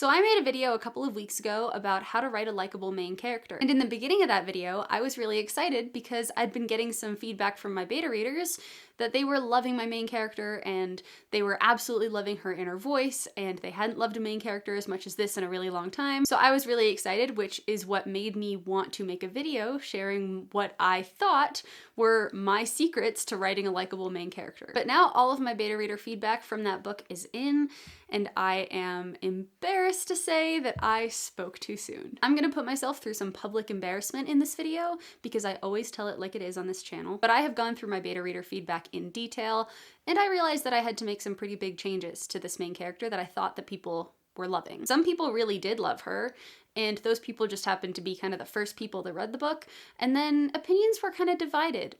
So I made a video a couple of weeks ago about how to write a likable main character. And in the beginning of that video, I was really excited because I'd been getting some feedback from my beta readers that they were loving my main character and they were absolutely loving her inner voice and they hadn't loved a main character as much as this in a really long time. So I was really excited, which is what made me want to make a video sharing what I thought were my secrets to writing a likable main character. But now all of my beta reader feedback from that book is in, and I am embarrassed to say that I spoke too soon. I'm gonna put myself through some public embarrassment in this video because I always tell it like it is on this channel, but I have gone through my beta reader feedback in detail, and I realized that I had to make some pretty big changes to this main character that I thought that people were loving. Some people really did love her, and those people just happened to be kind of the first people that read the book, and then opinions were kind of divided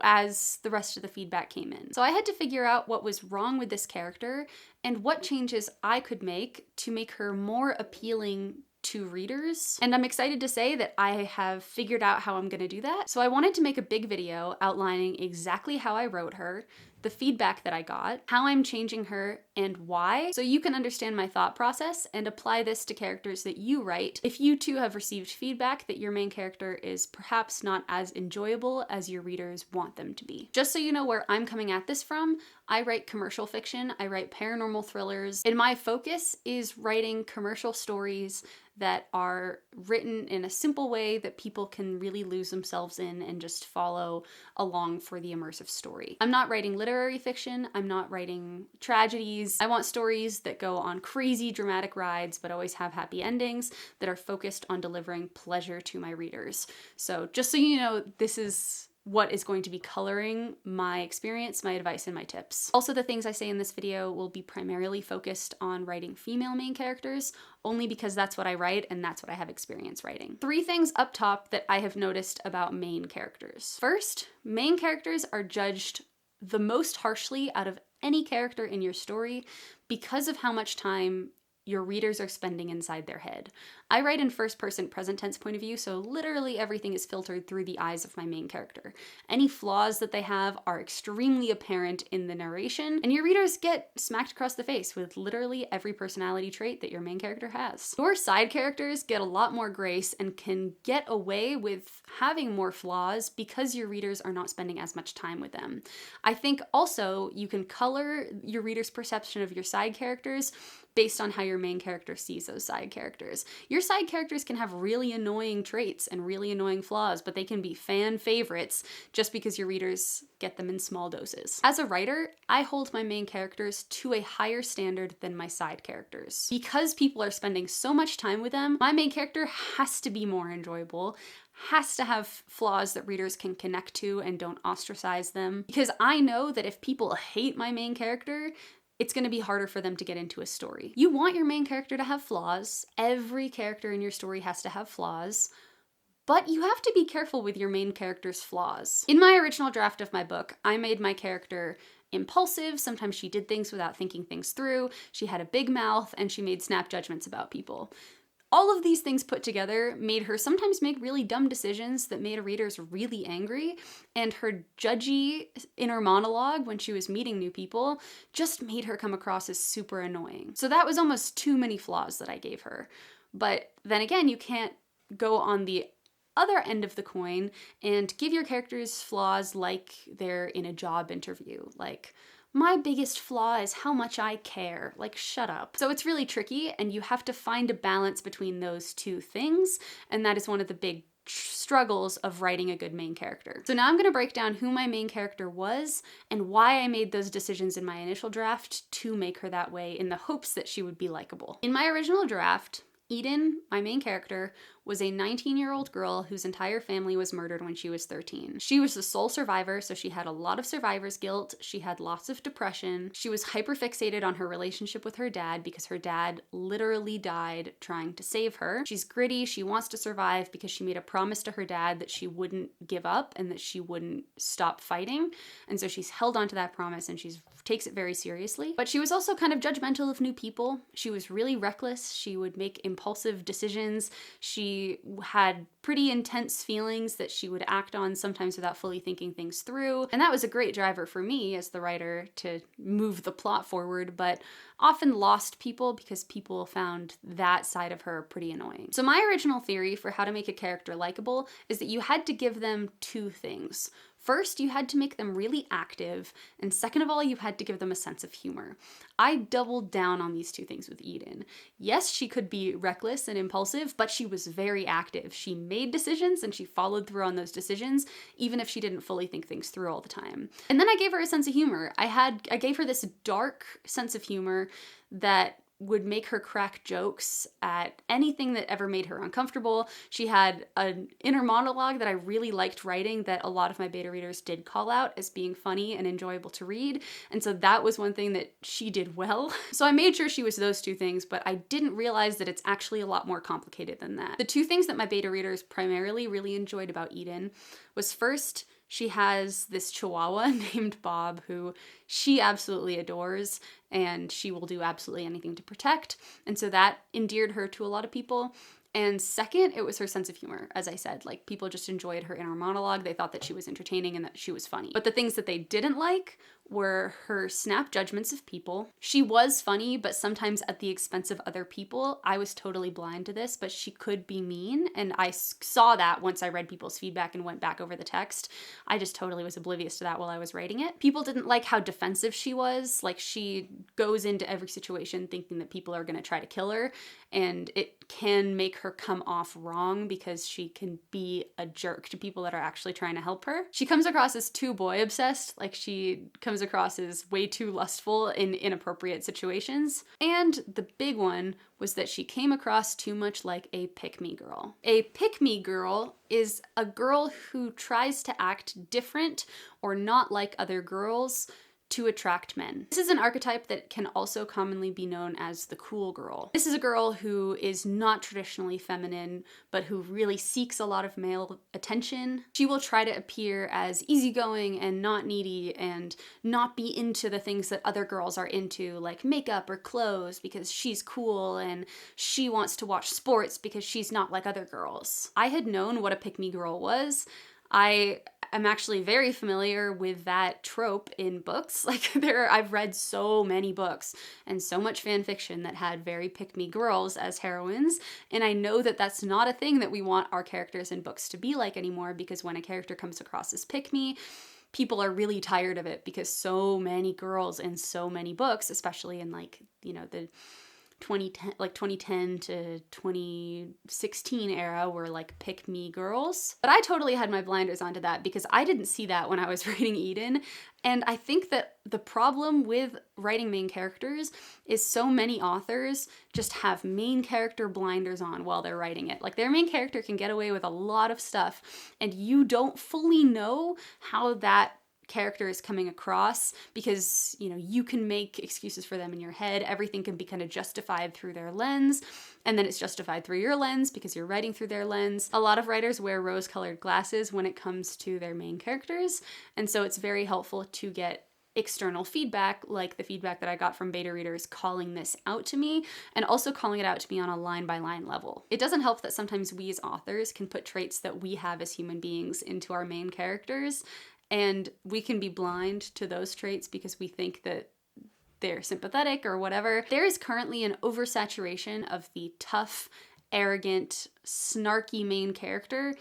as the rest of the feedback came in. So I had to figure out what was wrong with this character and what changes I could make to make her more appealing to readers. And I'm excited to say that I have figured out how I'm gonna do that. So I wanted to make a big video outlining exactly how I wrote her, the feedback that I got, how I'm changing her, and why, so you can understand my thought process and apply this to characters that you write if you too have received feedback that your main character is perhaps not as enjoyable as your readers want them to be. Just so you know where I'm coming at this from, I write commercial fiction, I write paranormal thrillers, and my focus is writing commercial stories that are written in a simple way that people can really lose themselves in and just follow along for the immersive story. I'm not writing literary fiction, I'm not writing tragedies. I want stories that go on crazy dramatic rides but always have happy endings that are focused on delivering pleasure to my readers. So just so you know, this is what is going to be coloring my experience, my advice, and my tips. Also, the things I say in this video will be primarily focused on writing female main characters, only because that's what I write and that's what I have experience writing. 3 things up top that I have noticed about main characters. First, main characters are judged the most harshly out of any character in your story because of how much time your readers are spending inside their head. I write in first person present tense point of view, so literally everything is filtered through the eyes of my main character. Any flaws that they have are extremely apparent in the narration, and your readers get smacked across the face with literally every personality trait that your main character has. Your side characters get a lot more grace and can get away with having more flaws because your readers are not spending as much time with them. I think also you can color your reader's perception of your side characters based on how your main character sees those side characters. Your side characters can have really annoying traits and really annoying flaws, but they can be fan favorites just because your readers get them in small doses. As a writer, I hold my main characters to a higher standard than my side characters. Because people are spending so much time with them, my main character has to be more enjoyable, has to have flaws that readers can connect to and don't ostracize them. Because I know that if people hate my main character, it's going to be harder for them to get into a story. You want your main character to have flaws. Every character in your story has to have flaws. But you have to be careful with your main character's flaws. In my original draft of my book, I made my character impulsive. Sometimes she did things without thinking things through. She had a big mouth and she made snap judgments about people. All of these things put together made her sometimes make really dumb decisions that made her readers really angry, and her judgy inner monologue when she was meeting new people just made her come across as super annoying. So that was almost too many flaws that I gave her. But then again, you can't go on the other end of the coin and give your characters flaws like they're in a job interview. Like, my biggest flaw is how much I care. Like, shut up. So it's really tricky, and you have to find a balance between those two things, and that is one of the big struggles of writing a good main character. So now I'm gonna break down who my main character was and why I made those decisions in my initial draft to make her that way in the hopes that she would be likable. In my original draft, Eden, my main character, was a 19-year-old girl whose entire family was murdered when she was 13. She was the sole survivor, so she had a lot of survivor's guilt. She had lots of depression. She was hyperfixated on her relationship with her dad because her dad literally died trying to save her. She's gritty. She wants to survive because she made a promise to her dad that she wouldn't give up and that she wouldn't stop fighting. And so she's held on to that promise and she takes it very seriously. But she was also kind of judgmental of new people. She was really reckless. She would make impulsive decisions. She She had pretty intense feelings that she would act on, sometimes without fully thinking things through. And that was a great driver for me as the writer to move the plot forward, but often lost people because people found that side of her pretty annoying. So my original theory for how to make a character likable is that you had to give them two things. First, you had to make them really active, and second of all, you had to give them a sense of humor. I doubled down on these two things with Eden. Yes, she could be reckless and impulsive, but she was very active. She made decisions and she followed through on those decisions, even if she didn't fully think things through all the time. And then I gave her a sense of humor. I gave her this dark sense of humor that would make her crack jokes at anything that ever made her uncomfortable. She had an inner monologue that I really liked writing that a lot of my beta readers did call out as being funny and enjoyable to read. And so that was one thing that she did well. So I made sure she was those two things, but I didn't realize that it's actually a lot more complicated than that. The two things that my beta readers primarily really enjoyed about Eden was first, she has this chihuahua named Bob who she absolutely adores and she will do absolutely anything to protect. And so that endeared her to a lot of people. And second, it was her sense of humor. As I said, like, people just enjoyed her inner monologue. They thought that she was entertaining and that she was funny. But the things that they didn't like were her snap judgments of people. She was funny, but sometimes at the expense of other people. I was totally blind to this, but she could be mean. And I saw that once I read people's feedback and went back over the text. I just totally was oblivious to that while I was writing it. People didn't like how defensive she was. Like, she goes into every situation thinking that people are going to try to kill her. And it can make her come off wrong because she can be a jerk to people that are actually trying to help her. She comes across as too boy obsessed. Like, she comes across as way too lustful in inappropriate situations. And the big one was that she came across too much like a pick-me girl. A pick-me girl is a girl who tries to act different or not like other girls to attract men. This is an archetype that can also commonly be known as the cool girl. This is a girl who is not traditionally feminine, but who really seeks a lot of male attention. She will try to appear as easygoing and not needy and not be into the things that other girls are into, like makeup or clothes, because she's cool, and she wants to watch sports because she's not like other girls. I had known what a pick-me girl was. I'm actually very familiar with that trope in books. Like, I've read so many books and so much fan fiction that had very pick-me girls as heroines, and I know that that's not a thing that we want our characters in books to be like anymore, because when a character comes across as pick-me, people are really tired of it because so many girls in so many books, especially in, like, you know, the 2010 to 2016 era, were like pick me girls. But I totally had my blinders onto that because I didn't see that when I was writing Eden. And I think that the problem with writing main characters is so many authors just have main character blinders on while they're writing it. Like, their main character can get away with a lot of stuff and you don't fully know how that character is coming across because, you know, you can make excuses for them in your head. Everything can be kind of justified through their lens, and then it's justified through your lens because you're writing through their lens. A lot of writers wear rose-colored glasses when it comes to their main characters, and so it's very helpful to get external feedback, like the feedback that I got from beta readers calling this out to me, and also calling it out to me on a line-by-line level. It doesn't help that sometimes we as authors can put traits that we have as human beings into our main characters, and we can be blind to those traits because we think that they're sympathetic or whatever. There is currently an oversaturation of the tough, arrogant, snarky main character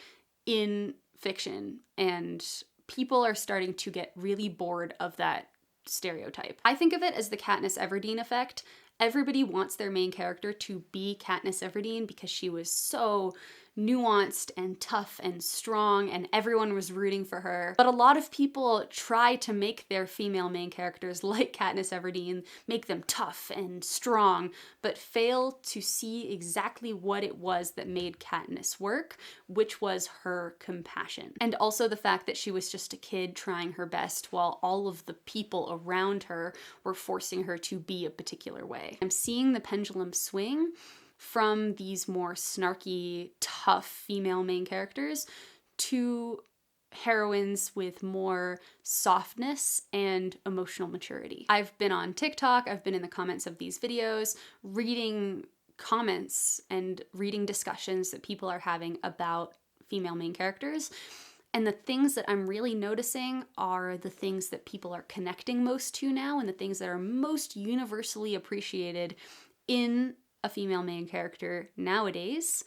in fiction, and people are starting to get really bored of that stereotype. I think of it as the Katniss Everdeen effect. Everybody wants their main character to be Katniss Everdeen because she was so nuanced and tough and strong and everyone was rooting for her. But a lot of people try to make their female main characters like Katniss Everdeen, make them tough and strong, but fail to see exactly what it was that made Katniss work, which was her compassion. And also the fact that she was just a kid trying her best while all of the people around her were forcing her to be a particular way. I'm seeing the pendulum swing from these more snarky, tough female main characters to heroines with more softness and emotional maturity. I've been on TikTok, I've been in the comments of these videos reading comments and reading discussions that people are having about female main characters. And the things that I'm really noticing are the things that people are connecting most to now, and the things that are most universally appreciated in a female main character nowadays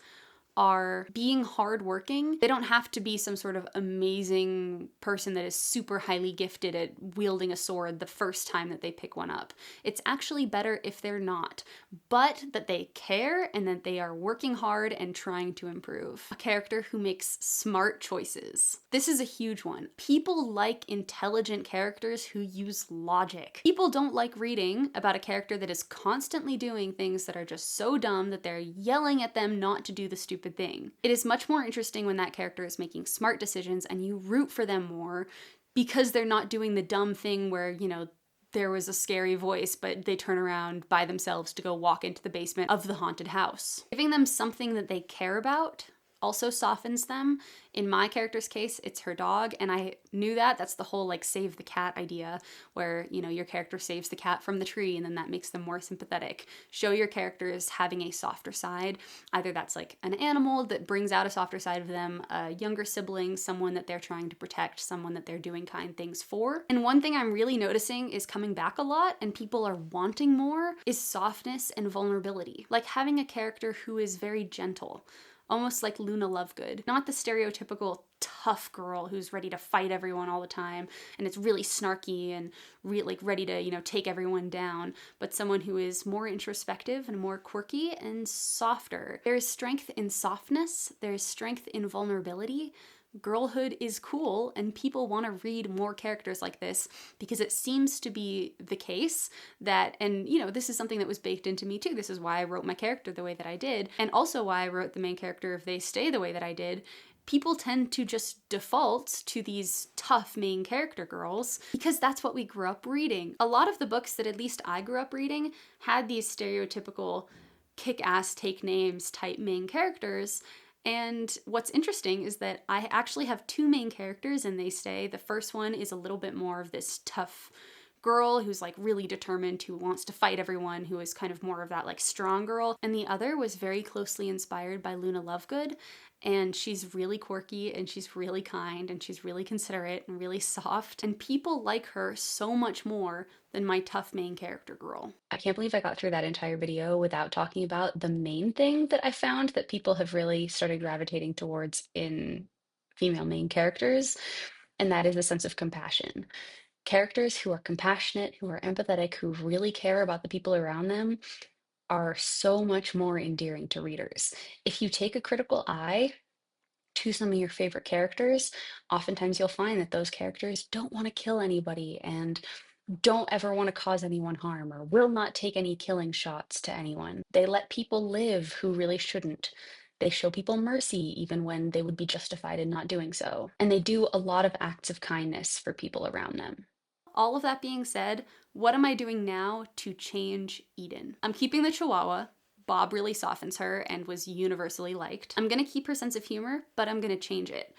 are being hardworking. They don't have to be some sort of amazing person that is super highly gifted at wielding a sword the first time that they pick one up. It's actually better if they're not, but that they care and that they are working hard and trying to improve. A character who makes smart choices. This is a huge one. People like intelligent characters who use logic. People don't like reading about a character that is constantly doing things that are just so dumb that they're yelling at them not to do the stupid thing. It is much more interesting when that character is making smart decisions and you root for them more because they're not doing the dumb thing where, you know, there was a scary voice, but they turn around by themselves to go walk into the basement of the haunted house. Giving them something that they care about also softens them. In my character's case, it's her dog, and I knew that. That's the whole like save the cat idea, where, you know, your character saves the cat from the tree and then that makes them more sympathetic. Show your characters having a softer side. Either that's like an animal that brings out a softer side of them, a younger sibling, someone that they're trying to protect, someone that they're doing kind things for. And one thing I'm really noticing is coming back a lot and people are wanting more is softness and vulnerability. Like having a character who is very gentle. Almost like Luna Lovegood. Not the stereotypical tough girl who's ready to fight everyone all the time and it's really snarky and ready to, you know, take everyone down, but someone who is more introspective and more quirky and softer. There is strength in softness, there is strength in vulnerability. Girlhood is cool and people want to read more characters like this because it seems to be the case that, and you know, this is something that was baked into me too. This is why I wrote my character the way that I did, and also why I wrote the main character If They Stay the way that I did. People tend to just default to these tough main character girls because that's what we grew up reading. A lot of the books that at least I grew up reading had these stereotypical kick-ass take names type main characters. And what's interesting is that I actually have two main characters in They Stay. The first one is a little bit more of this tough girl who's like really determined, who wants to fight everyone, who is kind of more of that like strong girl. And the other was very closely inspired by Luna Lovegood. And she's really quirky and she's really kind and she's really considerate and really soft. And people like her so much more than my tough main character girl. I can't believe I got through that entire video without talking about the main thing that I found that people have really started gravitating towards in female main characters, and that is a sense of compassion. Characters who are compassionate, who are empathetic, who really care about the people around them are so much more endearing to readers. If you take a critical eye to some of your favorite characters, oftentimes you'll find that those characters don't want to kill anybody and don't ever want to cause anyone harm or will not take any killing shots to anyone. They let people live who really shouldn't. They show people mercy even when they would be justified in not doing so. And they do a lot of acts of kindness for people around them. All of that being said, what am I doing now to change Eden? I'm keeping the Chihuahua. Bob really softens her and was universally liked. I'm gonna keep her sense of humor, but I'm gonna change it.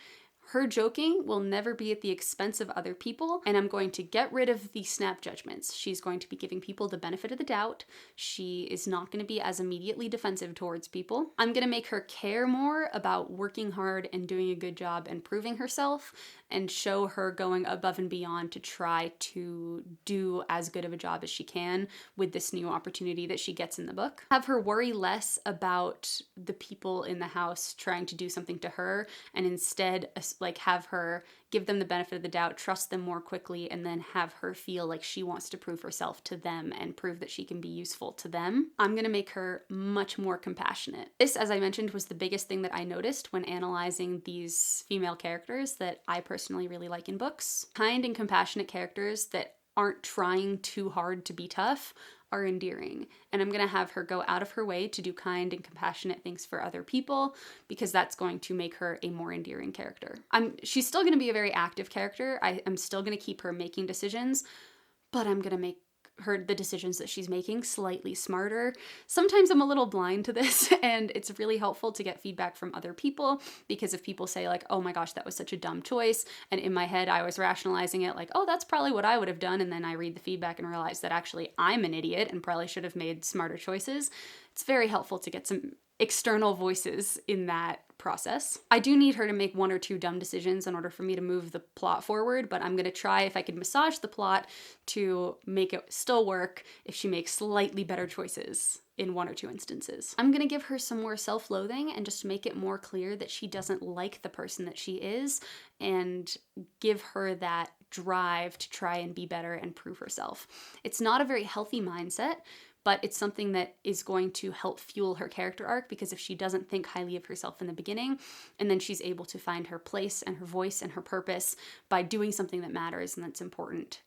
Her joking will never be at the expense of other people, and I'm going to get rid of the snap judgments. She's going to be giving people the benefit of the doubt. She is not going to be as immediately defensive towards people. I'm going to make her care more about working hard and doing a good job and proving herself, and show her going above and beyond to try to do as good of a job as she can with this new opportunity that she gets in the book. Have her worry less about the people in the house trying to do something to her, and instead like have her give them the benefit of the doubt, trust them more quickly, and then have her feel like she wants to prove herself to them and prove that she can be useful to them. I'm gonna make her much more compassionate. This, as I mentioned, was the biggest thing that I noticed when analyzing these female characters that I personally really like in books. Kind and compassionate characters that aren't trying too hard to be tough are endearing, and I'm gonna have her go out of her way to do kind and compassionate things for other people because that's going to make her a more endearing character. She's still gonna be a very active character. I'm still gonna keep her making decisions, but I'm gonna make the decisions that she's making slightly smarter. Sometimes I'm a little blind to this, and it's really helpful to get feedback from other people, because if people say like, oh my gosh, that was such a dumb choice, and in my head I was rationalizing it like, oh, that's probably what I would have done, and then I read the feedback and realize that actually I'm an idiot and probably should have made smarter choices. it's very helpful to get some external voices in that process. I do need her to make one or two dumb decisions in order for me to move the plot forward, but I'm gonna try if I could massage the plot to make it still work if she makes slightly better choices in one or two instances. I'm gonna give her some more self-loathing and just make it more clear that she doesn't like the person that she is, and give her that drive to try and be better and prove herself. It's not a very healthy mindset, but it's something that is going to help fuel her character arc, because if she doesn't think highly of herself in the beginning, and then she's able to find her place and her voice and her purpose by doing something that matters and that's important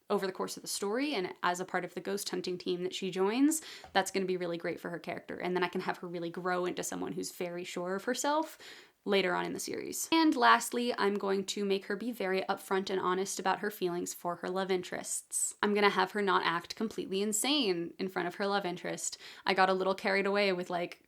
over the course of the story and as a part of the ghost hunting team that she joins, that's going to be really great for her character. And then I can have her really grow into someone who's very sure of herself later on in the series. And lastly, I'm going to make her be very upfront and honest about her feelings for her love interests. I'm gonna have her not act completely insane in front of her love interest. I got a little carried away with like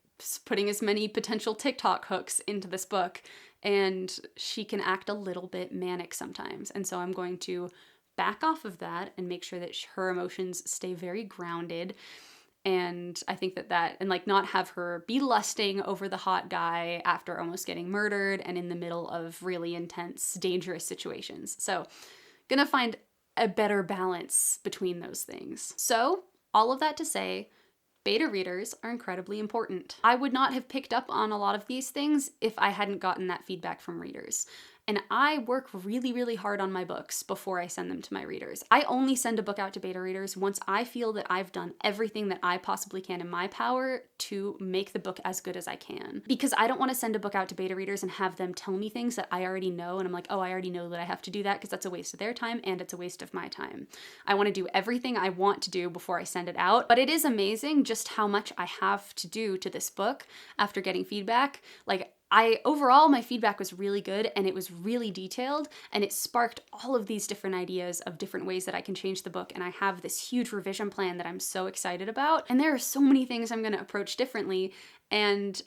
putting as many potential TikTok hooks into this book, and she can act a little bit manic sometimes. And so I'm going to back off of that and make sure that her emotions stay very grounded. And I think and like not have her be lusting over the hot guy after almost getting murdered and in the middle of really intense, dangerous situations. So gonna find a better balance between those things. So all of that to say, beta readers are incredibly important. I would not have picked up on a lot of these things if I hadn't gotten that feedback from readers. And I work really, really hard on my books before I send them to my readers. I only send a book out to beta readers once I feel that I've done everything that I possibly can in my power to make the book as good as I can. Because I don't want to send a book out to beta readers and have them tell me things that I already know, and I'm like, oh, I already know that I have to do that, because that's a waste of their time and it's a waste of my time. I want to do everything I want to do before I send it out. But it is amazing just how much I have to do to this book after getting feedback. Like, overall, my feedback was really good and it was really detailed, and it sparked all of these different ideas of different ways that I can change the book, and I have this huge revision plan that I'm so excited about. And there are so many things I'm going to approach differently, and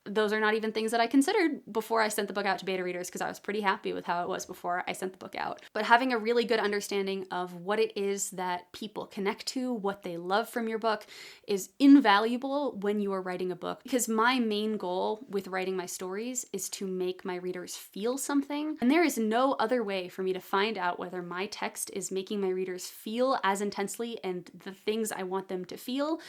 those are not even things that I considered before I sent the book out to beta readers, because I was pretty happy with how it was before I sent the book out. But having a really good understanding of what it is that people connect to, what they love from your book, is invaluable when you are writing a book, because my main goal with writing my stories is to make my readers feel something. And there is no other way for me to find out whether my text is making my readers feel as intensely and the things I want them to feel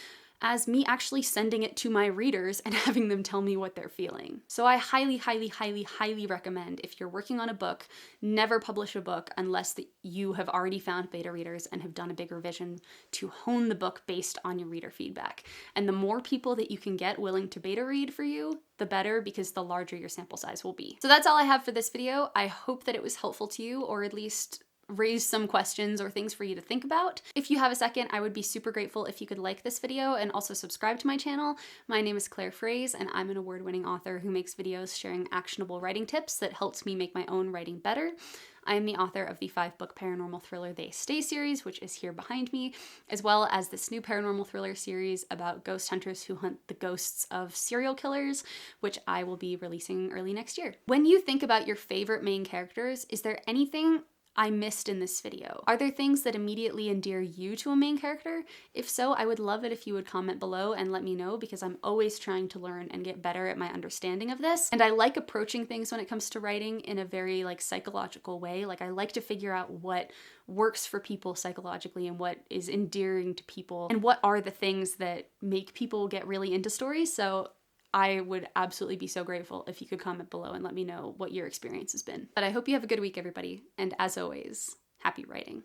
as me actually sending it to my readers and having them tell me what they're feeling. So I highly, highly, highly, highly recommend, if you're working on a book, never publish a book unless you have already found beta readers and have done a big revision to hone the book based on your reader feedback. And the more people that you can get willing to beta read for you, the better, because the larger your sample size will be. So that's all I have for this video. I hope that it was helpful to you, or at least raise some questions or things for you to think about. If you have a second, I would be super grateful if you could like this video and also subscribe to my channel. My name is Claire Fraze, and I'm an award-winning author who makes videos sharing actionable writing tips that helps me make my own writing better. I am the author of the 5-book paranormal thriller They Stay series, which is here behind me, as well as this new paranormal thriller series about ghost hunters who hunt the ghosts of serial killers, which I will be releasing early next year. When you think about your favorite main characters, is there anything I missed in this video? Are there things that immediately endear you to a main character? If so, I would love it if you would comment below and let me know, because I'm always trying to learn and get better at my understanding of this. And I like approaching things when it comes to writing in a very psychological way. Like, I like to figure out what works for people psychologically and what is endearing to people and what are the things that make people get really into stories. So I would absolutely be so grateful if you could comment below and let me know what your experience has been. But I hope you have a good week, everybody. And as always, happy writing.